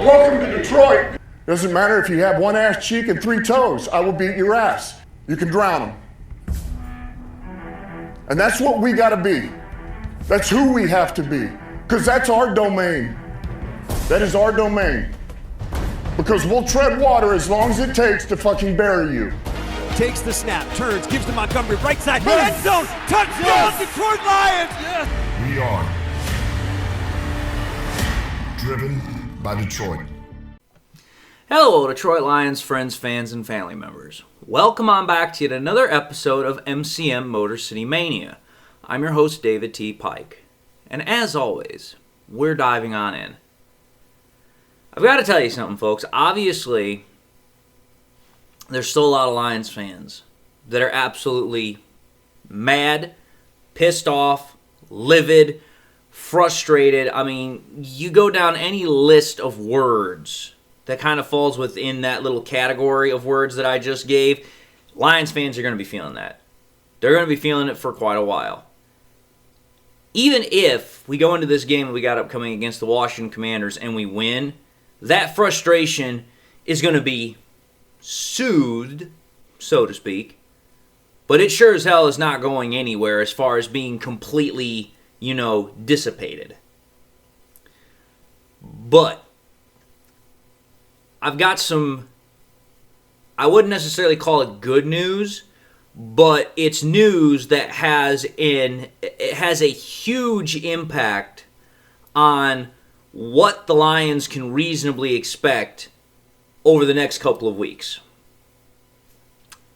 Welcome to Detroit. Doesn't matter if you have one ass cheek and 3 toes. I will beat your ass. You can drown them. And that's what we gotta be. That's who we have to be. Because that's our domain. That is our domain. Because we'll tread water as long as it takes to fucking bury you. Takes the snap, turns, gives to Montgomery, right side, end zone, touchdown, Detroit Lions! Yes. We are driven by Detroit. Hello, Detroit Lions friends, fans, and family members. Welcome on back to yet another episode of MCM Motor City Mania. I'm your host, David T. Pike. And as always, we're diving on in. I've got to tell you something, folks. Obviously, there's still a lot of Lions fans that are absolutely mad, pissed off, livid, frustrated. I mean, you go down any list of words that kind of falls within that little category of words that I just gave, Lions fans are going to be feeling that. They're going to be feeling it for quite a while. Even if we go into this game that we got upcoming against the Washington Commanders and we win, that frustration is going to be soothed, so to speak, but it sure as hell is not going anywhere as far as being completely, dissipated. But I've got some, I wouldn't necessarily call it good news, but it's news that has a huge impact on what the Lions can reasonably expect over the next couple of weeks.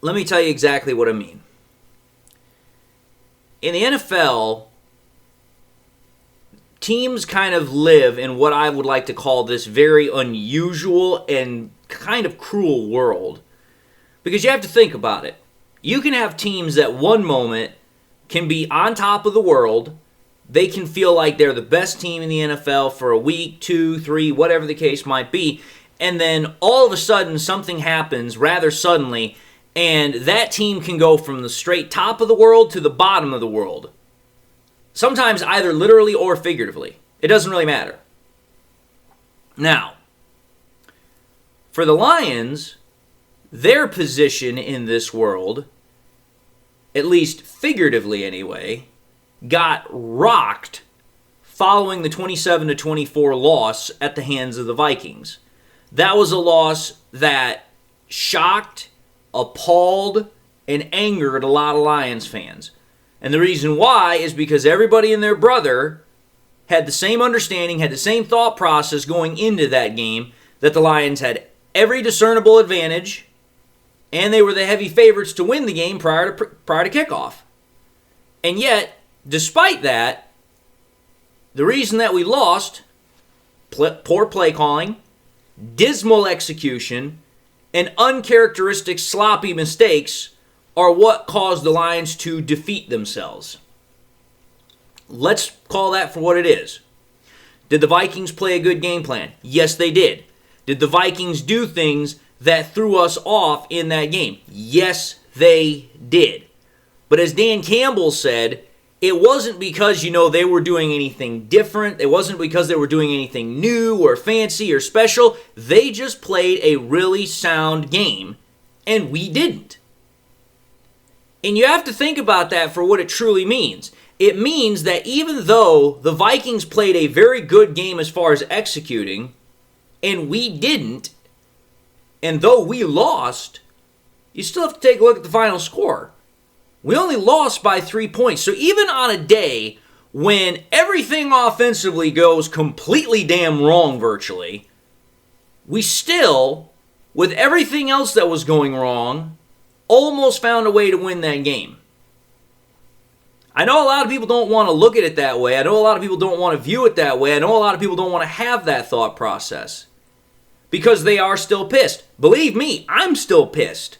Let me tell you exactly what I mean. In the NFL, teams kind of live in what I would like to call this very unusual and kind of cruel world. Because you have to think about it. You can have teams that one moment can be on top of the world. They can feel like they're the best team in the NFL for a week, 2, 3, whatever the case might be. And then all of a sudden something happens rather suddenly, and that team can go from the straight top of the world to the bottom of the world. Sometimes either literally or figuratively. It doesn't really matter. Now, for the Lions, their position in this world, at least figuratively anyway, got rocked following the 27-24 loss at the hands of the Vikings. That was a loss that shocked, appalled, and angered a lot of Lions fans. And the reason why is because everybody and their brother had the same understanding, had the same thought process going into that game, that the Lions had every discernible advantage, and they were the heavy favorites to win the game prior to kickoff. And yet, despite that, the reason that we lost, poor play calling, dismal execution, and uncharacteristic sloppy mistakes are what caused the Lions to defeat themselves. Let's call that for what it is. Did the Vikings play a good game plan? Yes, they did. Did the Vikings do things that threw us off in that game? Yes, they did. But as Dan Campbell said, it wasn't because, they were doing anything different. It wasn't because they were doing anything new or fancy or special. They just played a really sound game, and we didn't. And you have to think about that for what it truly means. It means that even though the Vikings played a very good game as far as executing, and we didn't, and though we lost, you still have to take a look at the final score. We only lost by 3 points. So even on a day when everything offensively goes completely damn wrong virtually, we still, with everything else that was going wrong, almost found a way to win that game. I know a lot of people don't want to look at it that way. I know a lot of people don't want to view it that way. I know a lot of people don't want to have that thought process because they are still pissed. Believe me, I'm still pissed.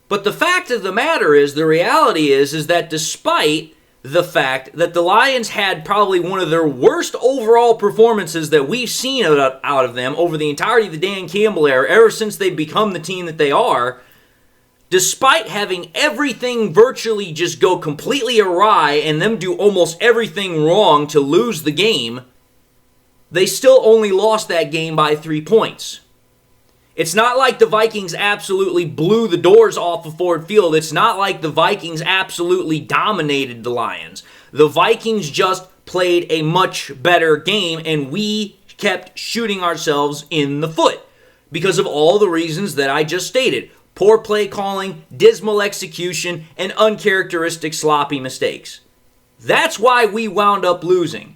But the fact of the matter is, the reality is that despite the fact that the Lions had probably one of their worst overall performances that we've seen out of them over the entirety of the Dan Campbell era, ever since they've become the team that they are, despite having everything virtually just go completely awry and them do almost everything wrong to lose the game, they still only lost that game by 3 points. It's not like the Vikings absolutely blew the doors off of Ford Field. It's not like the Vikings absolutely dominated the Lions. The Vikings just played a much better game, and we kept shooting ourselves in the foot because of all the reasons that I just stated. Poor play calling, dismal execution, and uncharacteristic sloppy mistakes. That's why we wound up losing.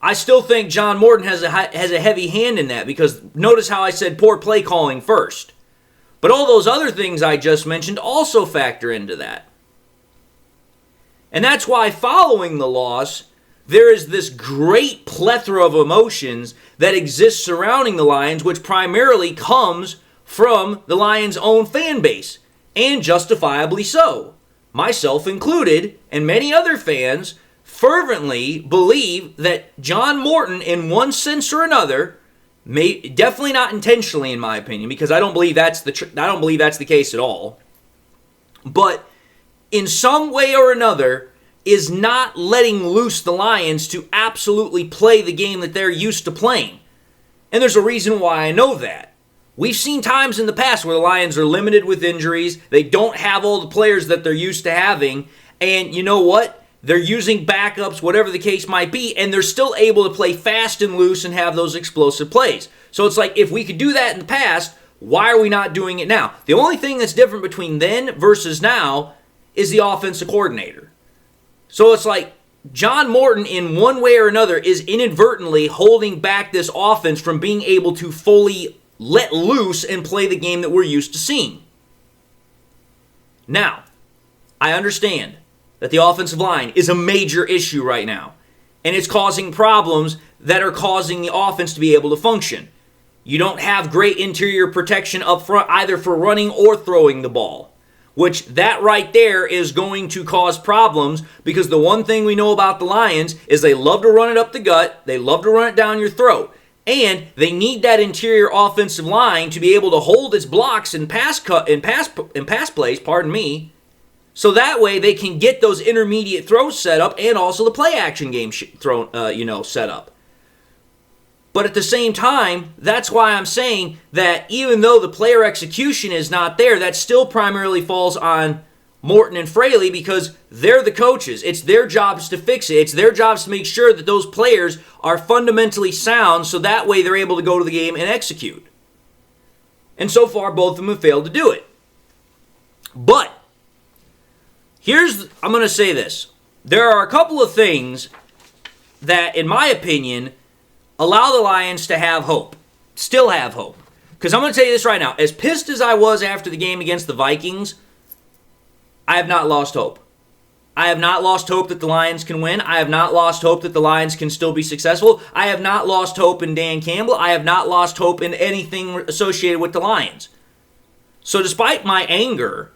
I still think John Morton has a heavy hand in that, because notice how I said poor play calling first. But all those other things I just mentioned also factor into that. And that's why following the loss, there is this great plethora of emotions that exists surrounding the Lions, which primarily comes from the Lions' own fan base, and justifiably so. Myself included, and many other fans fervently believe that John Morton, in one sense or another, definitely not intentionally in my opinion, because I don't believe that's the case at all, but in some way or another is not letting loose the Lions to absolutely play the game that they're used to playing. And there's a reason why I know that. We've seen times in the past where the Lions are limited with injuries, they don't have all the players that they're used to having, and you know what? They're using backups, whatever the case might be, and they're still able to play fast and loose and have those explosive plays. So it's like, if we could do that in the past, why are we not doing it now? The only thing that's different between then versus now is the offensive coordinator. So it's like John Morton, in one way or another, is inadvertently holding back this offense from being able to fully let loose and play the game that we're used to seeing. Now, I understand that the offensive line is a major issue right now, and it's causing problems that are causing the offense to be able to function. You don't have great interior protection up front either for running or throwing the ball, which that right there is going to cause problems, because the one thing we know about the Lions is they love to run it up the gut, they love to run it down your throat, and they need that interior offensive line to be able to hold its blocks and pass plays, so that way they can get those intermediate throws set up and also the play action game set up. But at the same time, that's why I'm saying that even though the player execution is not there, that still primarily falls on Morton and Fraley, because they're the coaches. It's their jobs to fix it. It's their jobs to make sure that those players are fundamentally sound, so that way they're able to go to the game and execute. And so far, both of them have failed to do it. But I'm going to say this. There are a couple of things that, in my opinion, allow the Lions to have hope. Still have hope. Because I'm going to tell you this right now. As pissed as I was after the game against the Vikings, I have not lost hope. I have not lost hope that the Lions can win. I have not lost hope that the Lions can still be successful. I have not lost hope in Dan Campbell. I have not lost hope in anything associated with the Lions. So despite my anger,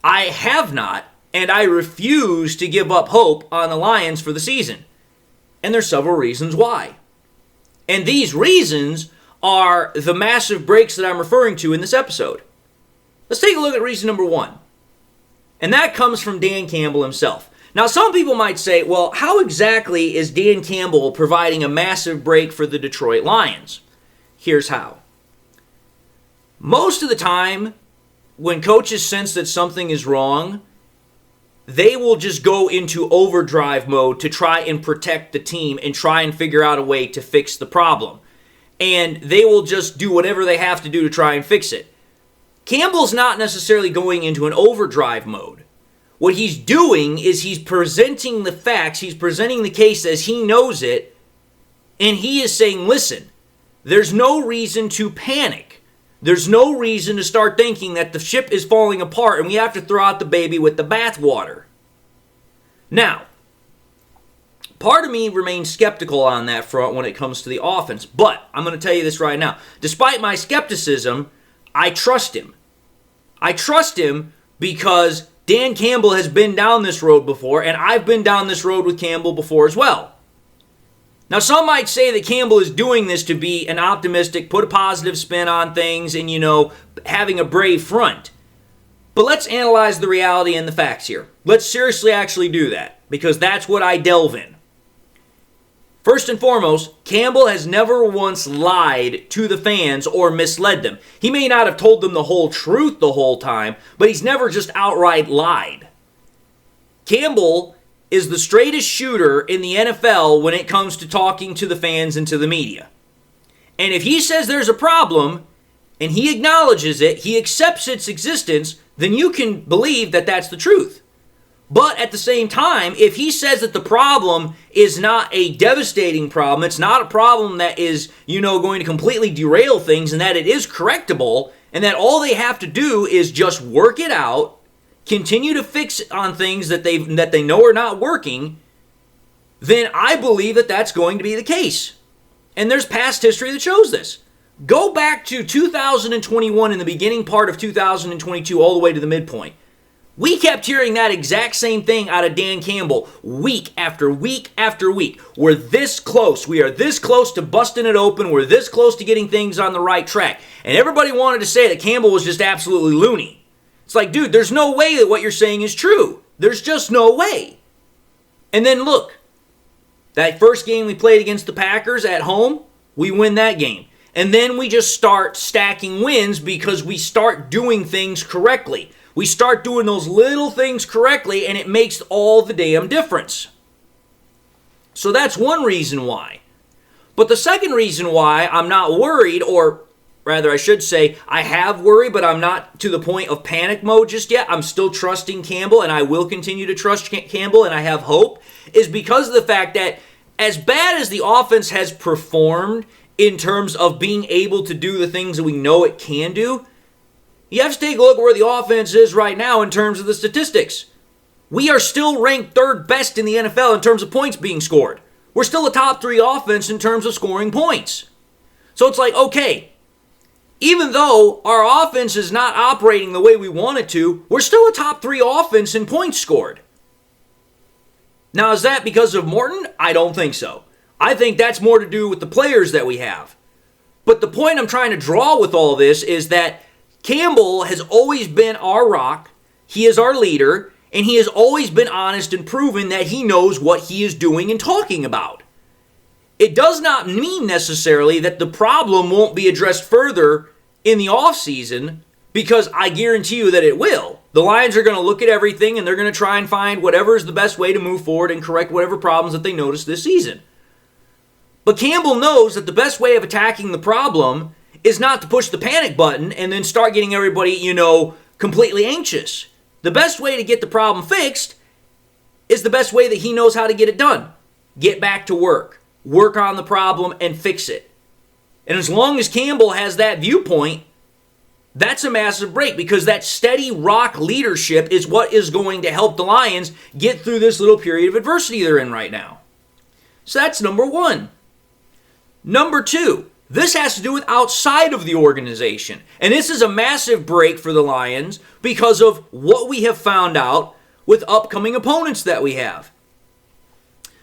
I have not, and I refuse to give up hope on the Lions for the season. And there's several reasons why. And these reasons are the massive breaks that I'm referring to in this episode. Let's take a look at reason number one. And that comes from Dan Campbell himself. Now, some people might say, well, how exactly is Dan Campbell providing a massive break for the Detroit Lions? Here's how. Most of the time, when coaches sense that something is wrong, they will just go into overdrive mode to try and protect the team and try and figure out a way to fix the problem. And they will just do whatever they have to do to try and fix it. Campbell's not necessarily going into an overdrive mode. What he's doing is he's presenting the facts, he's presenting the case as he knows it, and he is saying, listen, there's no reason to panic. There's no reason to start thinking that the ship is falling apart and we have to throw out the baby with the bathwater. Now, part of me remains skeptical on that front when it comes to the offense, but I'm going to tell you this right now. Despite my skepticism, I trust him. I trust him because Dan Campbell has been down this road before, and I've been down this road with Campbell before as well. Now, some might say that Campbell is doing this to be an optimistic, put a positive spin on things, and, having a brave front. But let's analyze the reality and the facts here. Let's seriously actually do that, because that's what I delve in. First and foremost, Campbell has never once lied to the fans or misled them. He may not have told them the whole truth the whole time, but he's never just outright lied. Campbell is the straightest shooter in the NFL when it comes to talking to the fans and to the media. And if he says there's a problem, and he acknowledges it, he accepts its existence, then you can believe that that's the truth. But at the same time, if he says that the problem is not a devastating problem, it's not a problem that is, going to completely derail things, and that it is correctable, and that all they have to do is just work it out, continue to fix on things that they know are not working, then I believe that that's going to be the case. And there's past history that shows this. Go back to 2021 in the beginning part of 2022 all the way to the midpoint. We kept hearing that exact same thing out of Dan Campbell week after week after week. We're this close. We are this close to busting it open. We're this close to getting things on the right track. And everybody wanted to say that Campbell was just absolutely loony. It's like, dude, there's no way that what you're saying is true. There's just no way. And then look, that first game we played against the Packers at home, we win that game. And then we just start stacking wins because we start doing things correctly. We start doing those little things correctly, and it makes all the damn difference. So that's one reason why. But the second reason why I'm not worried, or rather I should say I have worry, but I'm not to the point of panic mode just yet. I'm still trusting Campbell, and I will continue to trust Campbell, and I have hope, is because of the fact that as bad as the offense has performed in terms of being able to do the things that we know it can do, you have to take a look at where the offense is right now in terms of the statistics. We are still ranked third best in the NFL in terms of points being scored. We're still a top 3 offense in terms of scoring points. So it's like, okay, even though our offense is not operating the way we want it to, we're still a top 3 offense in points scored. Now, is that because of Morton? I don't think so. I think that's more to do with the players that we have. But the point I'm trying to draw with all this is that Campbell has always been our rock, he is our leader, and he has always been honest and proven that he knows what he is doing and talking about. It does not mean necessarily that the problem won't be addressed further in the offseason, because I guarantee you that it will. The Lions are going to look at everything and they're going to try and find whatever is the best way to move forward and correct whatever problems that they notice this season. But Campbell knows that the best way of attacking the problem is not to push the panic button and then start getting everybody, completely anxious. The best way to get the problem fixed is the best way that he knows how to get it done. Get back to work. Work on the problem and fix it. And as long as Campbell has that viewpoint, that's a massive break, because that steady rock leadership is what is going to help the Lions get through this little period of adversity they're in right now. So that's number one. Number two, this has to do with outside of the organization. And this is a massive break for the Lions because of what we have found out with upcoming opponents that we have.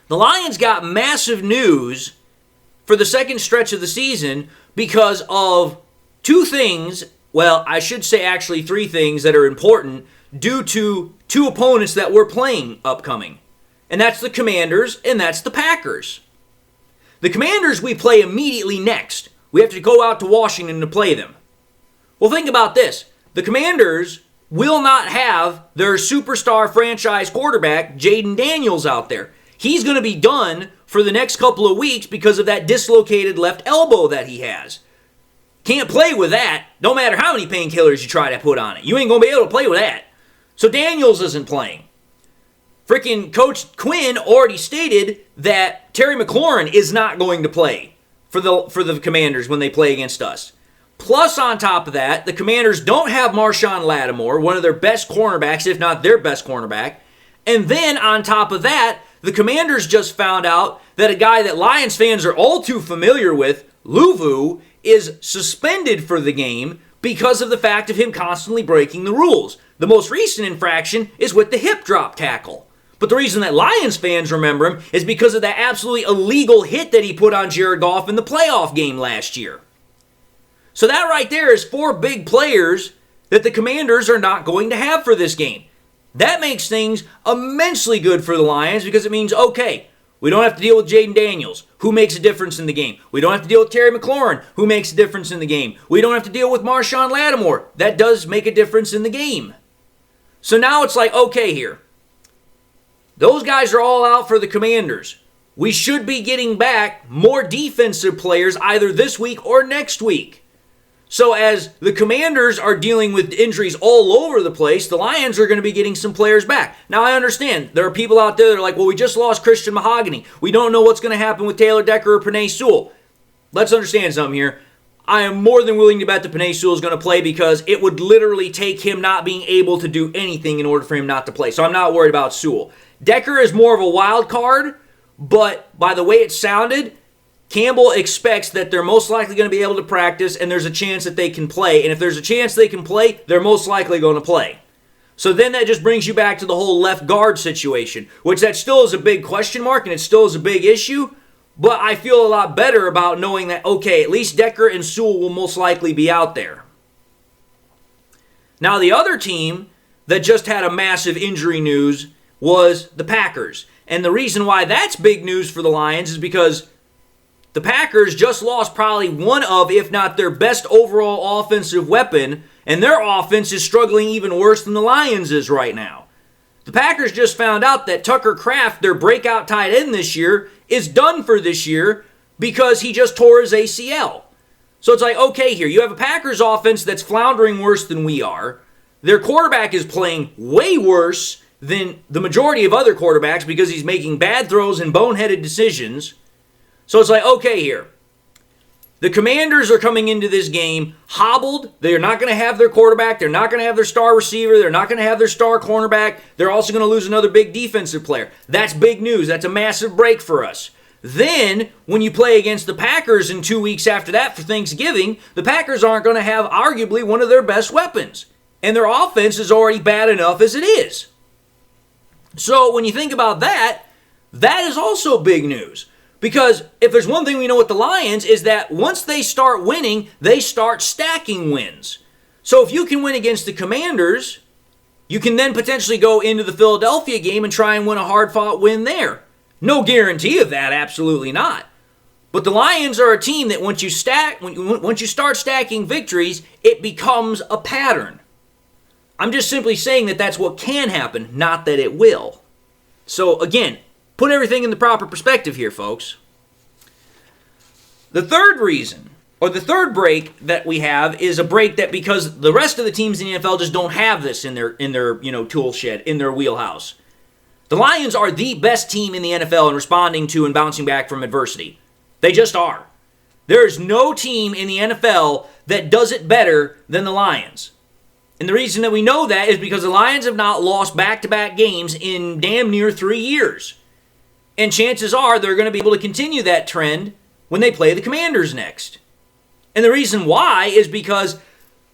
The Lions got massive news for the second stretch of the season because of two things, well, I should say actually three things that are important due to two opponents that we're playing upcoming. And that's the Commanders and that's the Packers. The Commanders we play immediately next. We have to go out to Washington to play them. Well, think about this. The Commanders will not have their superstar franchise quarterback, Jaden Daniels, out there. He's going to be done for the next couple of weeks because of that dislocated left elbow that he has. Can't play with that, no matter how many painkillers you try to put on it. You ain't going to be able to play with that. So Daniels isn't playing. Freaking Coach Quinn already stated that Terry McLaurin is not going to play for the Commanders when they play against us. Plus, on top of that, the Commanders don't have Marshawn Lattimore, one of their best cornerbacks, if not their best cornerback. And then, on top of that, the Commanders just found out that a guy that Lions fans are all too familiar with, Luvu, is suspended for the game because of the fact of him constantly breaking the rules. The most recent infraction is with the hip drop tackle. But the reason that Lions fans remember him is because of that absolutely illegal hit that he put on Jared Goff in the playoff game last year. So that right there is four big players that the Commanders are not going to have for this game. That makes things immensely good for the Lions because it means, okay, We don't have to deal with Jaden Daniels, who makes a difference in the game. We don't have to deal with Terry McLaurin, who makes a difference in the game. We don't have to deal with Marshawn Lattimore. That does make a difference in the game. So now it's like, okay here. Those guys are all out for the Commanders. We should be getting back more defensive players either this week or next week. So as the Commanders are dealing with injuries all over the place, the Lions are going to be getting some players back. Now I understand there are people out there that are like, well, we just lost Christian Mahogany. We don't know what's going to happen with Taylor Decker or Penei Sewell. Let's understand something here. I am more than willing to bet that Penei Sewell is going to play because it would literally take him not being able to do anything in order for him not to play. So I'm not worried about Sewell. Decker is more of a wild card, but by the way it sounded, Campbell expects that they're most likely going to be able to practice and there's a chance that they can play. And if there's a chance they can play, they're most likely going to play. So then that just brings you back to the whole left guard situation, which that still is a big question mark and it still is a big issue. But I feel a lot better about knowing that, okay, at least Decker and Sewell will most likely be out there. Now the other team that just had a massive injury news was the Packers. And the reason why that's big news for the Lions is because the Packers just lost probably one of, if not their best overall offensive weapon, and their offense is struggling even worse than the Lions is right now. The Packers just found out that Tucker Kraft, their breakout tight end this year, is done for this year because he just tore his ACL. So it's like, okay, here, you have a Packers offense that's floundering worse than we are. Their quarterback is playing way worse than the majority of other quarterbacks because he's making bad throws and boneheaded decisions. So it's like, okay here. The Commanders are coming into this game hobbled. They're not going to have their quarterback. They're not going to have their star receiver. They're not going to have their star cornerback. They're also going to lose another big defensive player. That's big news. That's a massive break for us. Then, when you play against the Packers in 2 weeks after that for Thanksgiving, the Packers aren't going to have arguably one of their best weapons. And their offense is already bad enough as it is. So when you think about that, that is also big news. Because if there's one thing we know with the Lions is that once they start winning, they start stacking wins. So if you can win against the Commanders, you can then potentially go into the Philadelphia game and try and win a hard-fought win there. No guarantee of that, absolutely not. But the Lions are a team that once you start stacking victories, it becomes a pattern. I'm just simply saying that that's what can happen, not that it will. So again, put everything in the proper perspective here, folks. The third reason, or the third break that we have is a break that because the rest of the teams in the NFL just don't have this in their tool shed, in their wheelhouse. The Lions are the best team in the NFL in responding to and bouncing back from adversity. They just are. There is no team in the NFL that does it better than the Lions. And the reason that we know that is because the Lions have not lost back-to-back games in damn near 3 years. And chances are they're going to be able to continue that trend when they play the Commanders next. And the reason why is because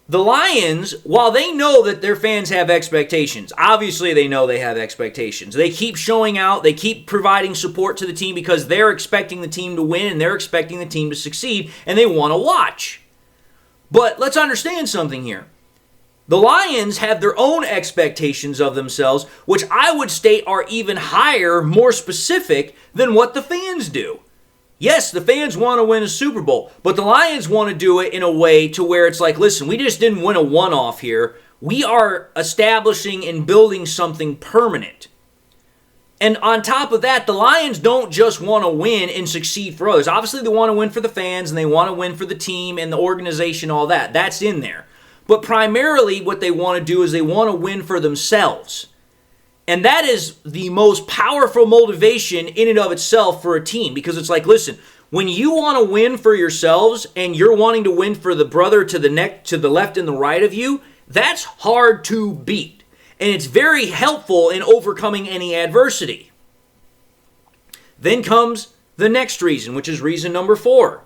the Lions, while they know that their fans have expectations, obviously they know they have expectations. They keep showing out, they keep providing support to the team because they're expecting the team to win and they're expecting the team to succeed and they want to watch. But let's understand something here. The Lions have their own expectations of themselves, which I would state are even higher, more specific than what the fans do. Yes, the fans want to win a Super Bowl, but the Lions want to do it in a way to where it's like, listen, we just didn't win a one-off here. We are establishing and building something permanent. And on top of that, the Lions don't just want to win and succeed for others. Obviously, they want to win for the fans, and they want to win for the team and the organization, all that. That's in there. But primarily what they want to do is they want to win for themselves. And that is the most powerful motivation in and of itself for a team. Because it's like, listen, when you want to win for yourselves and you're wanting to win for the brother to the left and the right of you, that's hard to beat. And it's very helpful in overcoming any adversity. Then comes the next reason, which is reason number 4.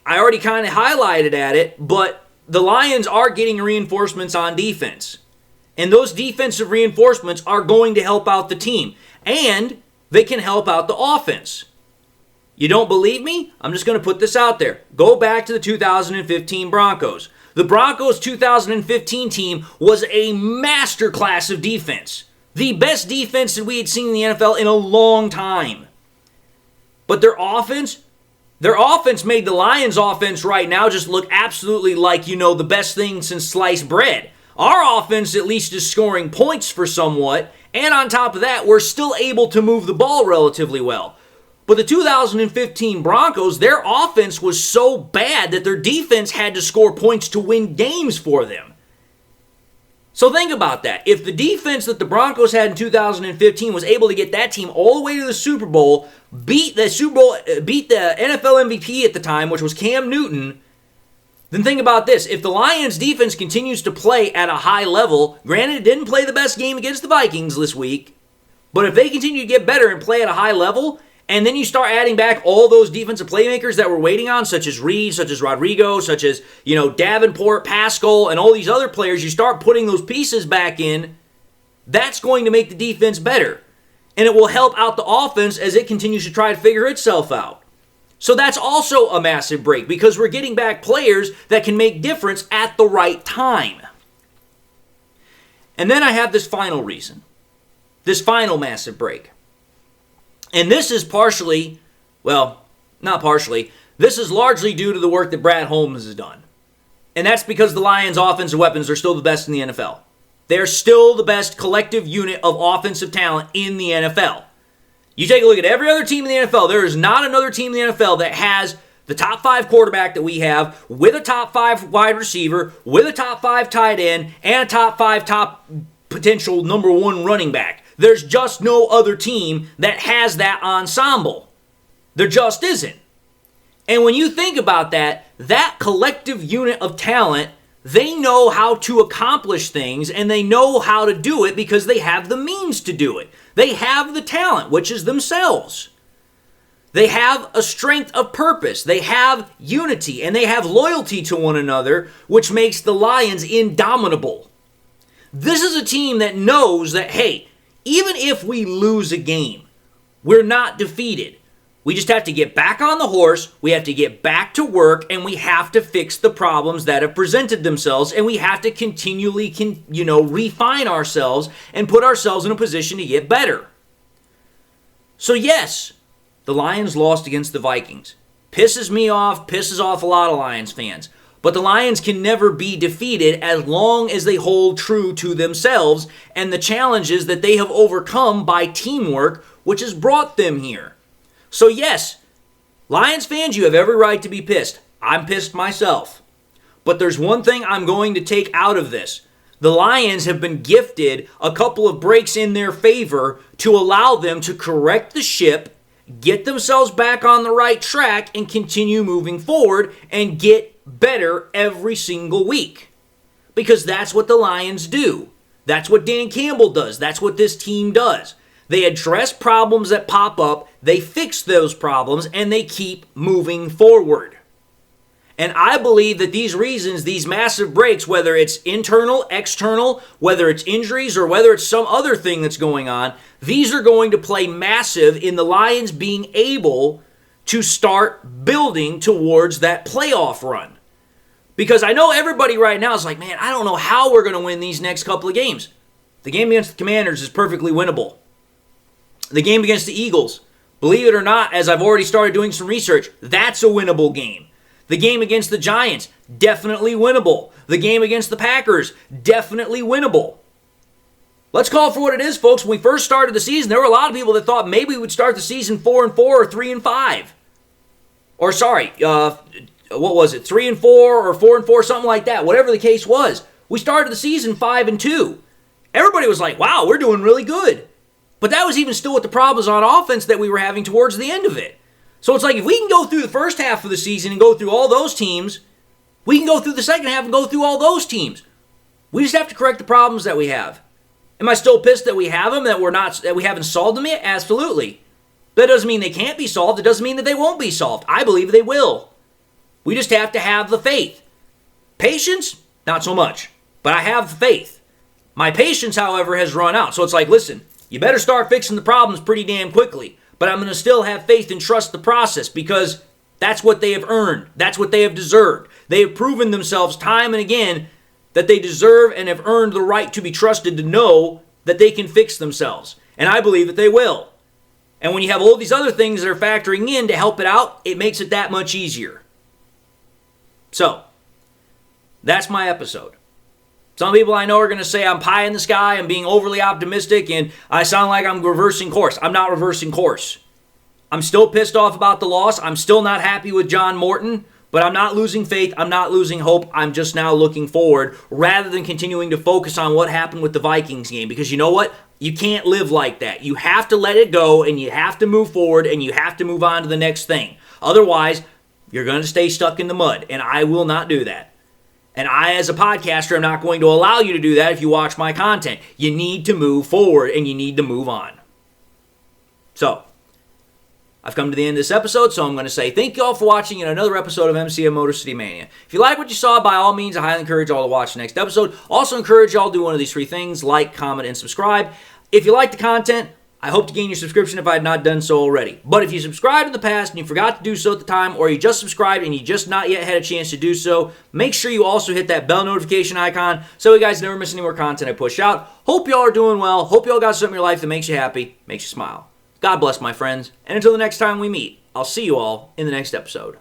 I already kind of highlighted at it, but the Lions are getting reinforcements on defense. And those defensive reinforcements are going to help out the team. And they can help out the offense. You don't believe me? I'm just going to put this out there. Go back to the 2015 Broncos. The Broncos 2015 team was a masterclass of defense. The best defense that we had seen in the NFL in a long time. But their offense made the Lions' offense right now just look absolutely like, the best thing since sliced bread. Our offense at least is scoring points for somewhat, and on top of that, we're still able to move the ball relatively well. But the 2015 Broncos, their offense was so bad that their defense had to score points to win games for them. So think about that. If the defense that the Broncos had in 2015 was able to get that team all the way to the Super Bowl, beat the NFL MVP at the time, which was Cam Newton, then think about this. If the Lions defense continues to play at a high level, granted it didn't play the best game against the Vikings this week, but if they continue to get better and play at a high level, and then you start adding back all those defensive playmakers that we're waiting on, such as Reed, such as Rodrigo, such as, Davenport, Pascal, and all these other players, you start putting those pieces back in, that's going to make the defense better. And it will help out the offense as it continues to try to figure itself out. So that's also a massive break because we're getting back players that can make difference at the right time. And then I have this final reason, this final massive break. And this is partially, well, not partially, this is largely due to the work that Brad Holmes has done. And that's because the Lions' offensive weapons are still the best in the NFL. They're still the best collective unit of offensive talent in the NFL. You take a look at every other team in the NFL, there is not another team in the NFL that has the top 5 quarterback that we have, with a top 5 wide receiver, with a top 5 tight end, and a top 5 potential number 1 running back. There's just no other team that has that ensemble. There just isn't. And when you think about that, that collective unit of talent, they know how to accomplish things and they know how to do it because they have the means to do it. They have the talent, which is themselves. They have a strength of purpose. They have unity and they have loyalty to one another, which makes the Lions indomitable. This is a team that knows that, hey, even if we lose a game, we're not defeated. We just have to get back on the horse, we have to get back to work, and we have to fix the problems that have presented themselves, and we have to continually, refine ourselves and put ourselves in a position to get better. So yes, the Lions lost against the Vikings. Pisses me off, pisses off a lot of Lions fans. But the Lions can never be defeated as long as they hold true to themselves and the challenges that they have overcome by teamwork, which has brought them here. So yes, Lions fans, you have every right to be pissed. I'm pissed myself. But there's one thing I'm going to take out of this. The Lions have been gifted a couple of breaks in their favor to allow them to correct the ship, get themselves back on the right track, and continue moving forward and get better every single week. Because that's what the Lions do. That's what Dan Campbell does. That's what this team does. They address problems that pop up, they fix those problems, and they keep moving forward. And I believe that these reasons, these massive breaks, whether it's internal, external, whether it's injuries, or whether it's some other thing that's going on, these are going to play massive in the Lions being able to start building towards that playoff run. Because I know everybody right now is like, man, I don't know how we're going to win these next couple of games. The game against the Commanders is perfectly winnable. The game against the Eagles, believe it or not, as I've already started doing some research, that's a winnable game. The game against the Giants, definitely winnable. The game against the Packers, definitely winnable. Let's call it for what it is, folks. When we first started the season, there were a lot of people that thought maybe we would start the season 4-4 or 3-5. Or sorry, what was it? 3-4 or 4-4, something like that. Whatever the case was, we started the season 5-2. Everybody was like, "Wow, we're doing really good." But that was even still with the problems on offense that we were having towards the end of it. So it's like if we can go through the first half of the season and go through all those teams, we can go through the second half and go through all those teams. We just have to correct the problems that we have. Am I still pissed that we have them, that we haven't solved them yet? Absolutely. That doesn't mean they can't be solved. It doesn't mean that they won't be solved. I believe they will. We just have to have the faith. Patience? Not so much. But I have the faith. My patience, however, has run out. So it's like, listen, you better start fixing the problems pretty damn quickly. But I'm going to still have faith and trust the process because that's what they have earned. That's what they have deserved. They have proven themselves time and again that they deserve and have earned the right to be trusted to know that they can fix themselves. And I believe that they will. And when you have all these other things that are factoring in to help it out, it makes it that much easier. So, that's my episode. Some people I know are going to say I'm pie in the sky, I'm being overly optimistic, and I sound like I'm reversing course. I'm not reversing course. I'm still pissed off about the loss. I'm still not happy with John Morton, but I'm not losing faith. I'm not losing hope. I'm just now looking forward rather than continuing to focus on what happened with the Vikings game. Because you know what? You can't live like that. You have to let it go, and you have to move forward, and you have to move on to the next thing. Otherwise, you're going to stay stuck in the mud, and I will not do that. And I, as a podcaster, am not going to allow you to do that if you watch my content. You need to move forward, and you need to move on. So, I've come to the end of this episode, so I'm going to say thank you all for watching another episode of MCM Motor City Mania. If you like what you saw, by all means, I highly encourage you all to watch the next episode. Also encourage you all to do one of these three things: like, comment, and subscribe. If you like the content, I hope to gain your subscription if I had not done so already. But if you subscribed in the past and you forgot to do so at the time, or you just subscribed and you just not yet had a chance to do so, make sure you also hit that bell notification icon so you guys never miss any more content I push out. Hope you all are doing well. Hope you all got something in your life that makes you happy, makes you smile. God bless, my friends, and until the next time we meet, I'll see you all in the next episode.